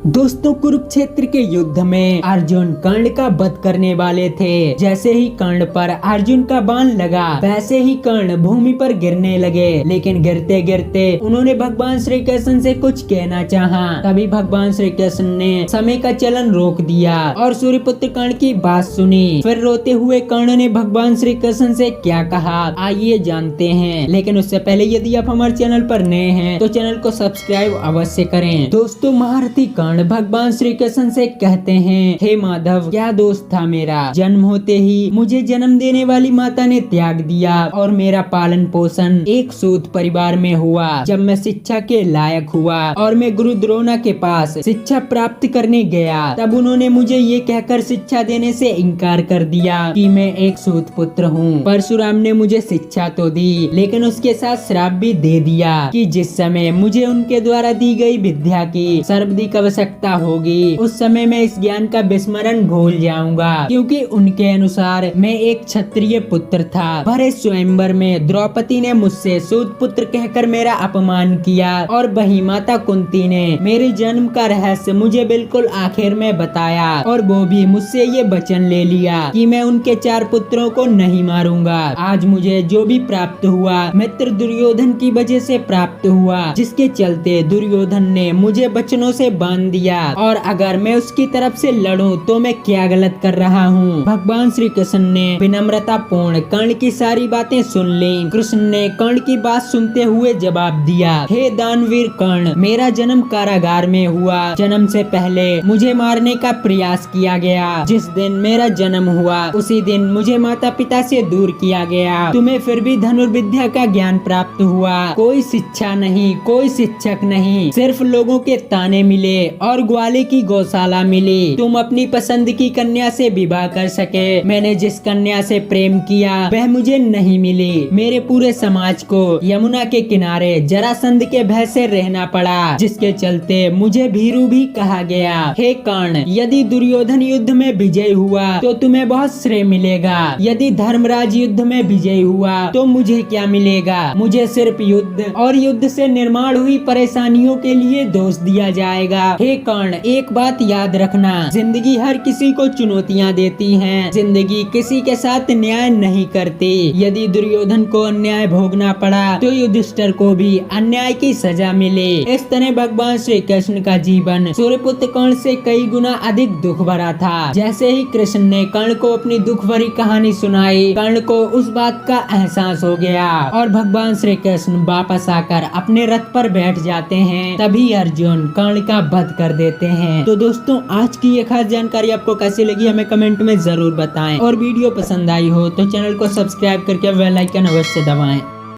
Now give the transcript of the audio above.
दोस्तों, कुरुक्षेत्र के युद्ध में अर्जुन कर्ण का वध करने वाले थे। जैसे ही कर्ण पर अर्जुन का बाण लगा, वैसे ही कर्ण भूमि पर गिरने लगे। लेकिन गिरते गिरते उन्होंने भगवान श्री कृष्ण से कुछ कहना चाहा। तभी भगवान श्री कृष्ण ने समय का चलन रोक दिया और सूर्यपुत्र कर्ण की बात सुनी। फिर रोते हुए कर्ण ने भगवान श्री कृष्ण से क्या कहा, आइए जानते हैं। लेकिन उससे पहले यदि आप हमारे चैनल पर नए हैं तो चैनल को सब्सक्राइब अवश्य करें। दोस्तों, महारथी कर्ण भगवान श्री कृष्ण से कहते हैं, हे माधव, क्या दोस्त था मेरा। जन्म होते ही मुझे जन्म देने वाली माता ने त्याग दिया और मेरा पालन पोषण एक सूत परिवार में हुआ। जब मैं शिक्षा के लायक हुआ और मैं गुरु द्रोणा के पास शिक्षा प्राप्त करने गया, तब उन्होंने मुझे ये कहकर शिक्षा देने से इनकार कर दिया कि मैं एक सूत पुत्र हूँ। परशुराम ने मुझे शिक्षा तो दी, लेकिन उसके साथ श्राप भी दे दिया कि जिस समय मुझे उनके द्वारा दी गई विद्या की सर्वाधिक आवश्यकता होगी, उस समय मैं इस ज्ञान का विस्मरण भूल जाऊंगा, क्योंकि उनके अनुसार मैं एक क्षत्रिय पुत्र था। भरे स्वयंवर में द्रौपदी ने मुझसे सूत पुत्र कहकर मेरा अपमान किया और वही माता कुंती ने मेरे जन्म का रहस्य मुझे बिल्कुल आखिर में बताया, और वो भी मुझसे ये वचन ले लिया कि मैं उनके 4 पुत्रों को नहीं मारूंगा। आज मुझे जो भी प्राप्त हुआ मित्र दुर्योधन की वजह से प्राप्त हुआ, जिसके चलते दुर्योधन ने मुझे वचनों से बांध दिया, और अगर मैं उसकी तरफ से लड़ूं तो मैं क्या गलत कर रहा हूँ। भगवान श्री कृष्ण ने विनम्रता पूर्ण कर्ण की सारी बातें सुन ली। कृष्ण ने कर्ण की बात सुनते हुए जवाब दिया, हे दानवीर कर्ण, मेरा जन्म कारागार में हुआ। जन्म से पहले मुझे मारने का प्रयास किया गया। जिस दिन मेरा जन्म हुआ उसी दिन मुझे माता पिता से दूर किया गया। तुम्हें फिर भी धनुर्विद्या का ज्ञान प्राप्त हुआ। कोई शिक्षा नहीं, कोई शिक्षक नहीं, सिर्फ लोगों के ताने मिले और ग्वाले की गौशाला मिली। तुम अपनी पसंद की कन्या से विवाह कर सके। मैंने जिस कन्या से प्रेम किया वह मुझे नहीं मिली। मेरे पूरे समाज को यमुना के किनारे जरासंध के भय से रहना पड़ा, जिसके चलते मुझे भीरू भी कहा गया। हे कर्ण, यदि दुर्योधन युद्ध में विजय हुआ तो तुम्हें बहुत श्रेय मिलेगा। यदि धर्मराज युद्ध में विजय हुआ तो मुझे क्या मिलेगा। मुझे सिर्फ युद्ध और युद्ध से निर्माण हुई परेशानियों के लिए दोष दिया जाएगा। हे कर्ण, एक बात याद रखना, जिंदगी हर किसी को चुनौतियाँ देती है। जिंदगी किसी के साथ न्याय नहीं करती। यदि दुर्योधन को अन्याय भोगना पड़ा तो युधिष्ठिर को भी अन्याय की सजा मिले। इस तरह भगवान श्री कृष्ण का जीवन सूर्यपुत्र कर्ण से कई गुना अधिक दुख भरा था। जैसे ही कृष्ण ने कर्ण को अपनी दुख भरी कहानी सुनाई, कर्ण को उस बात का एहसास हो गया और भगवान श्री कृष्ण वापस आकर अपने रथ पर बैठ जाते हैं। तभी अर्जुन कर्ण का वध कर देते हैं। तो दोस्तों, आज की ये खास जानकारी आपको कैसी लगी हमें कमेंट में जरूर बताएं, और वीडियो पसंद आई हो तो चैनल को सब्सक्राइब करके बेल आइकन अवश्य दबाएं।